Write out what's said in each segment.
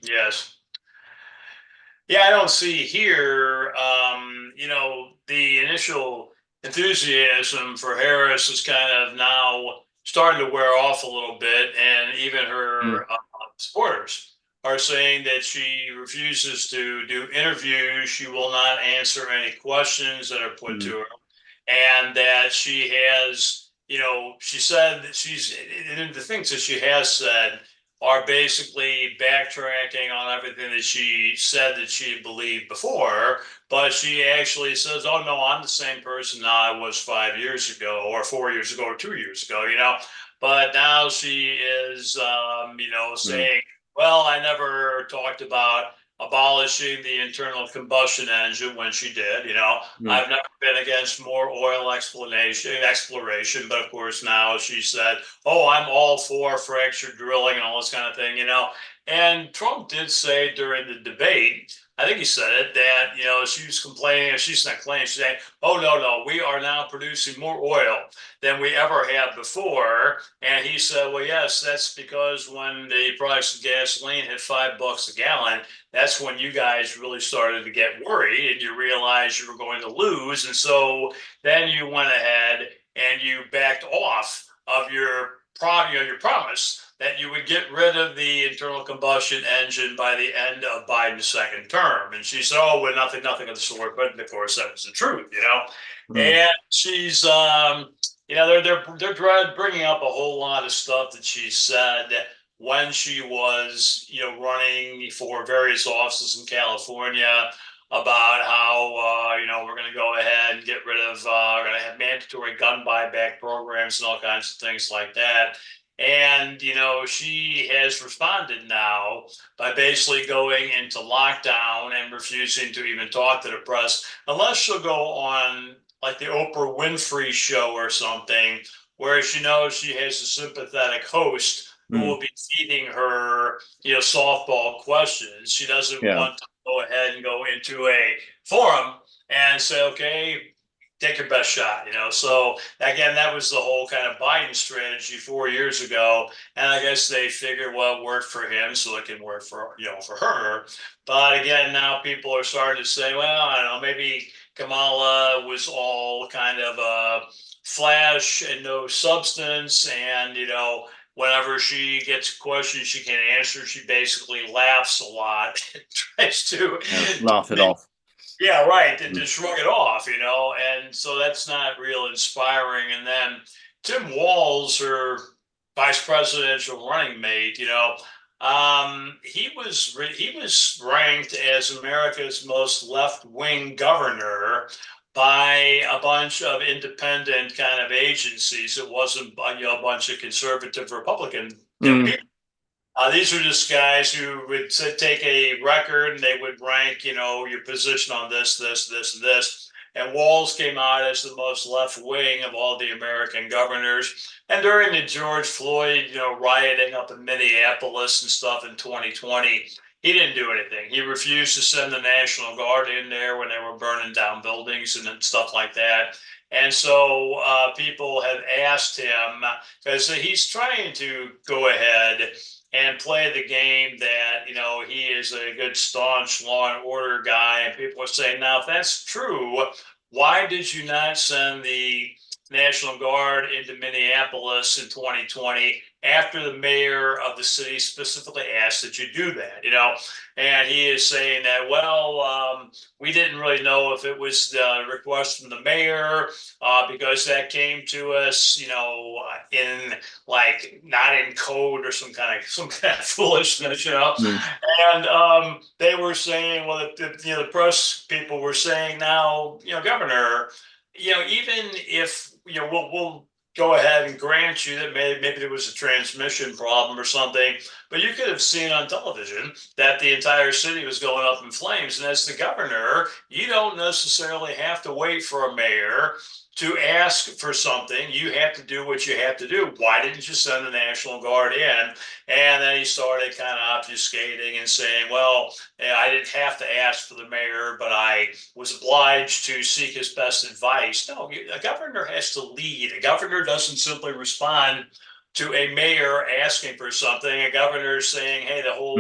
Yes. Yeah, I don't see here, the initial enthusiasm for Harris is kind of now starting to wear off a little bit, and even Mm, her supporters are saying that she refuses to do interviews. She will not answer any questions that are put to mm, her, and that she has, she said that and the things that she has said are basically backtracking on everything that she said that she believed before. But she actually says, "Oh no, I'm the same person now I was 5 years ago, or 4 years ago, or 2 years ago." But now she is, mm, saying, "Well, I never talked about abolishing the internal combustion engine when she did. mm. I've never been against more oil exploration, but of course now she said, "Oh, I'm all for fracture drilling and all this kind of thing." And Trump did say during the debate, I think he said it, that she was complaining, she's not complaining, she's saying, "Oh no, no, we are now producing more oil than we ever had before." And he said, "Well, yes, that's because when the price of gasoline hit $5 a gallon, that's when you guys really started to get worried and you realized you were going to lose. And so then you went ahead and you backed off of your promise that you would get rid of the internal combustion engine by the end of Biden's second term." And she said, "Oh, well, nothing of the sort." But of course, that was the truth. Mm. And she's, they're bringing up a whole lot of stuff that she said when she was, running for various offices in California, about how, we're going to go ahead and get rid of, we're going to have mandatory gun buyback programs and all kinds of things like that. And, she has responded now by basically going into lockdown and refusing to even talk to the press unless she'll go on like the Oprah Winfrey show or something, where she knows she has a sympathetic host who Mm. will be feeding her, softball questions. She doesn't Yeah. want to go ahead and go into a forum and say, "Okay, take your best shot." So again, that was the whole kind of Biden strategy 4 years ago. And I guess they figured, well, it worked for him, so it can work for her. But again, now people are starting to say, well, I don't know, maybe Kamala was all kind of a flash and no substance. And, whenever she gets a question she can't answer, she basically laughs a lot and tries to, Yeah. Laugh it off. yeah, right, and Mm, to shrug it off. And so that's not real inspiring. And then Tim Walz, her vice presidential running mate, he was ranked as America's most left wing governor by a bunch of independent kind of agencies. It wasn't a bunch of conservative Republican mm, people. These are just guys who would take a record and they would rank, your position on this, this, this, and this. And Walls came out as the most left wing of all the American governors. And during the George Floyd, rioting up in Minneapolis and stuff in 2020, he didn't do anything. He refused to send the National Guard in there when they were burning down buildings and stuff like that. And so people have asked him, because he's trying to go ahead and play the game that he is a good staunch law and order guy. And people are saying, now if that's true, why did you not send the National Guard into Minneapolis in 2020 after the mayor of the city specifically asked that you do that? And he is saying that, well, we didn't really know if it was the request from the mayor, because that came to us, in like not in code or some kind of foolishness. mm, And they were saying, well, the press people were saying now, Governor, even if we'll go ahead and grant you that maybe there was a transmission problem or something, but you could have seen on television that the entire city was going up in flames. And as the governor, you don't necessarily have to wait for a mayor to ask for something. You have to do what you have to do. Why didn't you send the National Guard in? And then he started kind of obfuscating and saying, well, I didn't have to ask for the mayor, but I was obliged to seek his best advice. No, a governor has to lead. A governor doesn't simply respond to a mayor asking for something, a governor saying, hey, the whole,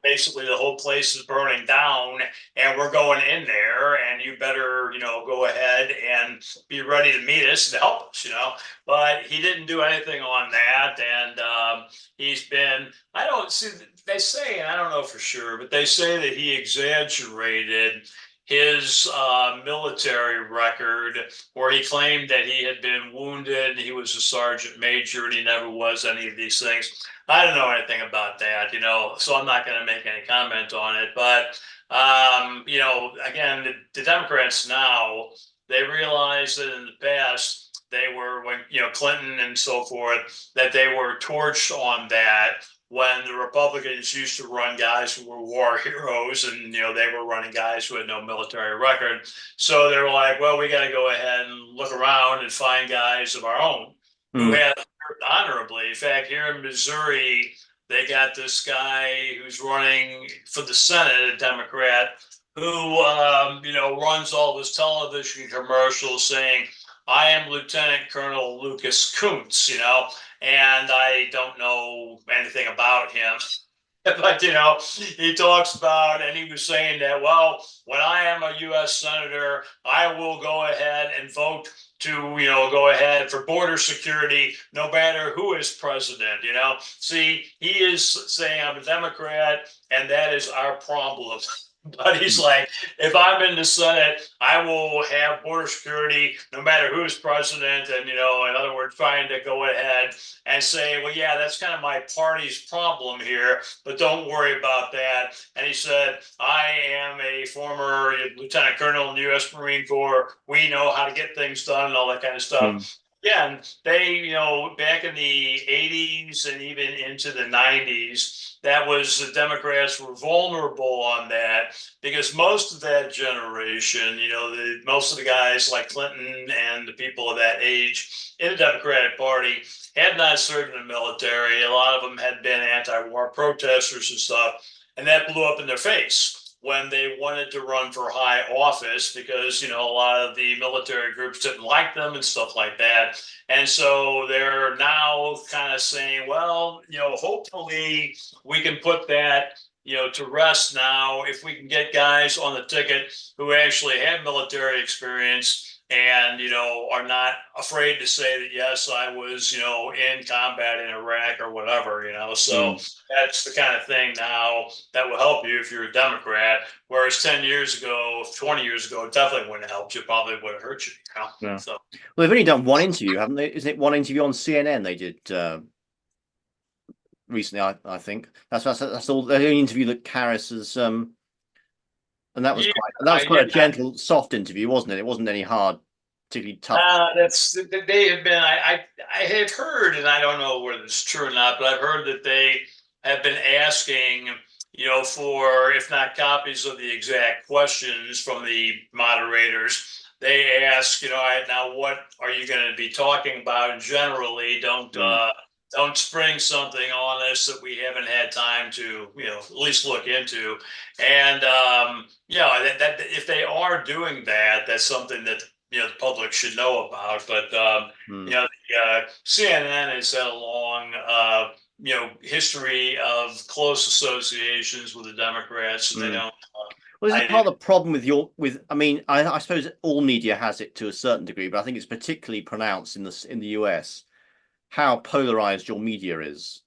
basically the whole place is burning down and we're going in there and you better, go ahead and be ready to meet us and help us, but he didn't do anything on that. And he's been, I don't see, they say, and I don't know for sure, but they say that he exaggerated his military record, where he claimed that he had been wounded, he was a sergeant major, and he never was any of these things. I don't know anything about that, so I'm not going to make any comment on it. But, again, the Democrats now, they realize that in the past, they were, when, Clinton and so forth, that they were torched on that when the Republicans used to run guys who were war heroes, and they were running guys who had no military record. So they were like, well, we got to go ahead and look around and find guys of our own who have served honorably. In fact, here in Missouri, they got this guy who's running for the Senate, a Democrat, who runs all this television commercials saying, I am Lieutenant Colonel Lucas Kuntz, and I don't know anything about him. But, he talks about, and he was saying that, well, when I am a U.S. Senator, I will go ahead and vote to, go ahead for border security, no matter who is president, See, he is saying I'm a Democrat, and that is our problem. But he's like, if I'm in the Senate, I will have border security no matter who's president. And, in other words, trying to go ahead and say, well, yeah, that's kind of my party's problem here, but don't worry about that. And he said, I am a former lieutenant colonel in the U.S. Marine Corps. We know how to get things done and all that kind of stuff. Again, they, back in the 80s and even into the 90s, that was the Democrats were vulnerable on that because most of that generation, most of the guys like Clinton and the people of that age in the Democratic Party had not served in the military. A lot of them had been anti-war protesters and stuff, and that blew up in their face when they wanted to run for high office because, a lot of the military groups didn't like them and stuff like that. And so they're now kind of saying, well, hopefully we can put that, to rest now if we can get guys on the ticket who actually have military experience and, are not afraid to say that, yes, I was, in combat in Iraq or whatever, so that's the kind of thing now that will help you if you're a Democrat. Whereas 10 years ago, 20 years ago, it definitely wouldn't have helped you. Probably would have hurt you. Yeah. So, well, they've only done one interview, haven't they? Isn't it one interview on CNN they did recently? I think that's all. The only interview that Karras has and that was quite a gentle, soft interview, wasn't it? It wasn't any hard, particularly tough. They have been. I have heard, and I don't know whether it's true or not, but I've heard that they have been asking, for if not copies of the exact questions from the moderators. They ask, now what are you going to be talking about? Generally, don't spring something on us that we haven't had time to, at least look into. And that if they are doing that, that's something that the public should know about. But CNN has had a long history of close associations with the Democrats, and they don't. Well, is it part of the problem I mean, I suppose all media has it to a certain degree, but I think it's particularly pronounced in the US how polarized your media is.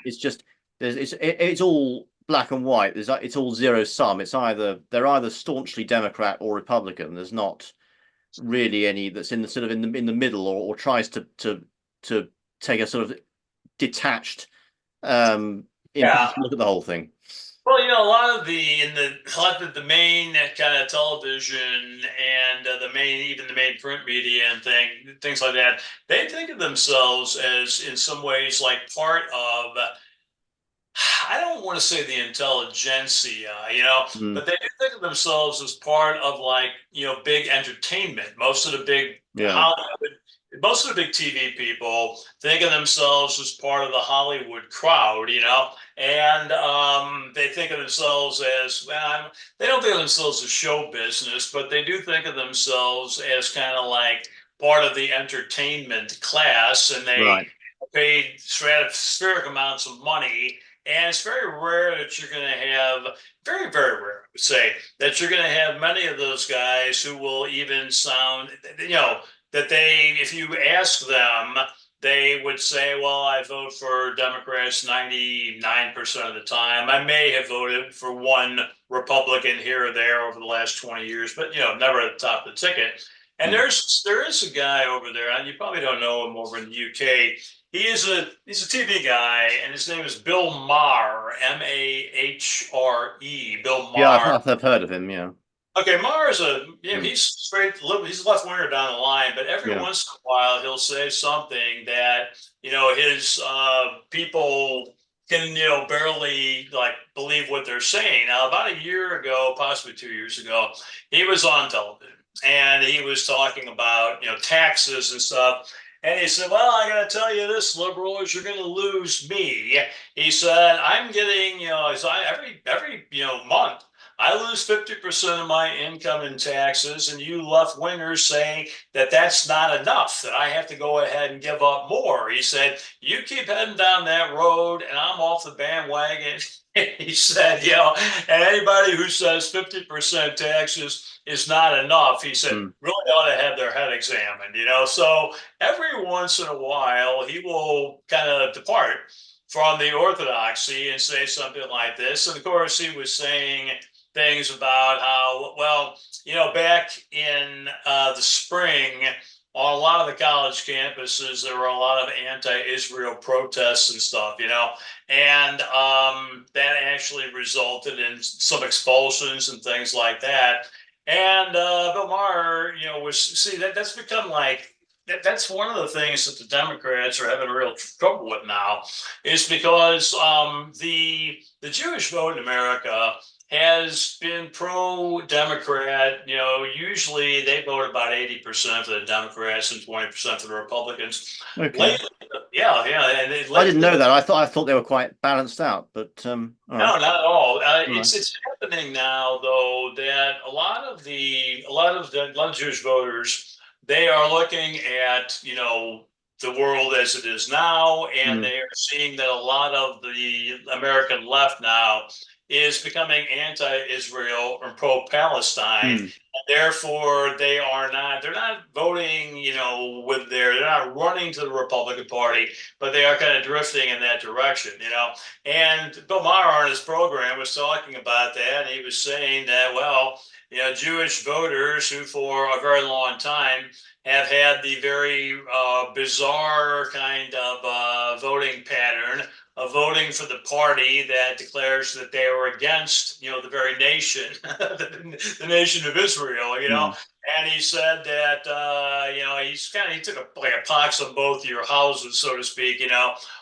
It's just it's all black and white. It's all zero sum. They're either staunchly Democrat or Republican. There's not really any that's in the sort of in the middle or tries to take a sort of detached look at the whole thing. Well, a lot of the main kind of television and even the main print media and things like that, they think of themselves as in some ways like part of, I don't want to say the intelligentsia, but they do think of themselves as part of like, big entertainment. Most of the big Hollywood, most of the big TV people think of themselves as part of the Hollywood crowd, and they think of themselves as, well, they don't think of themselves as show business, but they do think of themselves as kind of like part of the entertainment class, and they paid stratospheric amounts of money. And it's very rare that you're going to have, very, very rare, I would say, that you're going to have many of those guys who will even sound, that they, if you ask them, they would say, well, I vote for Democrats 99% of the time. I may have voted for one Republican here or there over the last 20 years, but never at the top of the ticket. And Mm. there is a guy over there, and you probably don't know him over in the UK. He's a TV guy, and his name is Bill Maher, Mahre. Bill Yeah, Maher. I've heard of him. Yeah. Okay, Maher is Mm. he's straight, he's a left winger down the line, but every Yeah. once in a while he'll say something that his people can barely like believe what they're saying. Now, about a year ago, possibly 2 years ago, he was on television and he was talking about taxes and stuff. And he said, "Well, I got to tell you this, liberals, you're going to lose me." He said, "I'm getting every month." I lose 50% of my income in taxes, and you left wingers saying that that's not enough, that I have to go ahead and give up more. He said, "You keep heading down that road, and I'm off the bandwagon." He said, and anybody who says 50% taxes is not enough, he said, Mm. really ought to have their head examined. So every once in a while, he will kind of depart from the orthodoxy and say something like this. And of course, he was saying things about how, well, back in the spring, on a lot of the college campuses, there were a lot of anti-Israel protests and stuff, and that actually resulted in some expulsions and things like that. And Bill Maher, that's become like that's one of the things that the Democrats are having real trouble with now, is because the Jewish vote in America has been pro-Democrat. Usually they vote about 80% for the Democrats and 20% for the Republicans. Okay. Lately, yeah, and I didn't lately, know that. I thought they were quite balanced out, but all right. no, not at all. All right. It's happening now, though, that a lot of Jewish voters, they are looking at the world as it is now, and Mm. they are seeing that a lot of the American left now is becoming anti-Israel or pro-Palestine. Mm. Therefore, they're not voting, they're not running to the Republican Party, but they are kind of drifting in that direction. And Bill Maher on his program was talking about that, and he was saying that, well, Jewish voters who for a very long time have had the very bizarre kind of voting pattern of voting for the party that declares that they are against, the very nation, the nation of Israel. Mm. And he said that, he took a pox on both your houses, so to speak.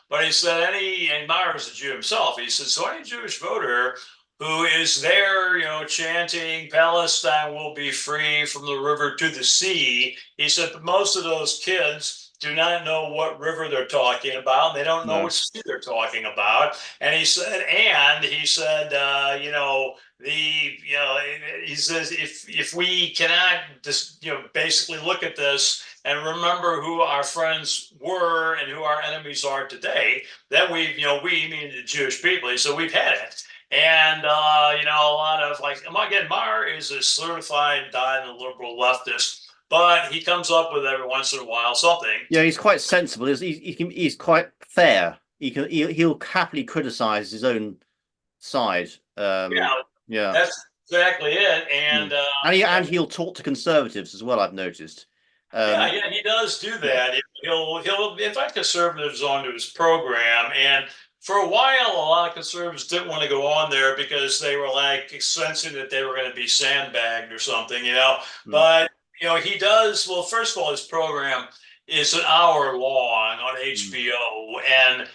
But he said and Myers, a Jew himself, he said, so any Jewish voter who is there, chanting Palestine will be free from the river to the sea. He said, but most of those kids do not know what river they're talking about. They don't know No. what sea they're talking about. And he said, he says, if we cannot just, basically look at this and remember who our friends were and who our enemies are today, then we mean the Jewish people. He said, we've had it. And a lot of again, Maher is a certified dyed liberal leftist, but he comes up with every once in a while something. Yeah, he's quite sensible. He's quite fair. He'll happily criticize his own side. Yeah, Yeah. that's exactly it. Mm. And And he'll talk to conservatives as well, I've noticed. yeah, Um, yeah, he does do yeah. that. He'll invite conservatives onto his program, and for a while, a lot of conservatives didn't want to go on there because they were like sensing that they were going to be sandbagged or something. Mm. But he does. Well, first of all, his program is an hour long on Mm. HBO, and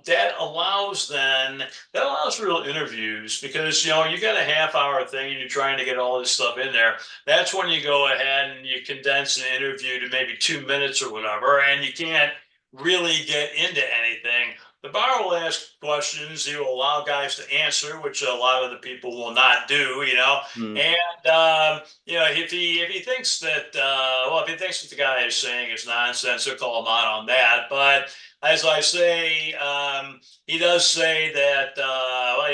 that allows real interviews because you got a half-hour thing and you're trying to get all this stuff in there. That's when you go ahead and you condense an interview to maybe 2 minutes or whatever, and you can't really get into anything. the bar will ask questions. He will allow guys to answer, which a lot of the people will not do. Mm. And if he thinks that if he thinks what the guy is saying is nonsense, he'll call him out on that. But as I say, he does say that well,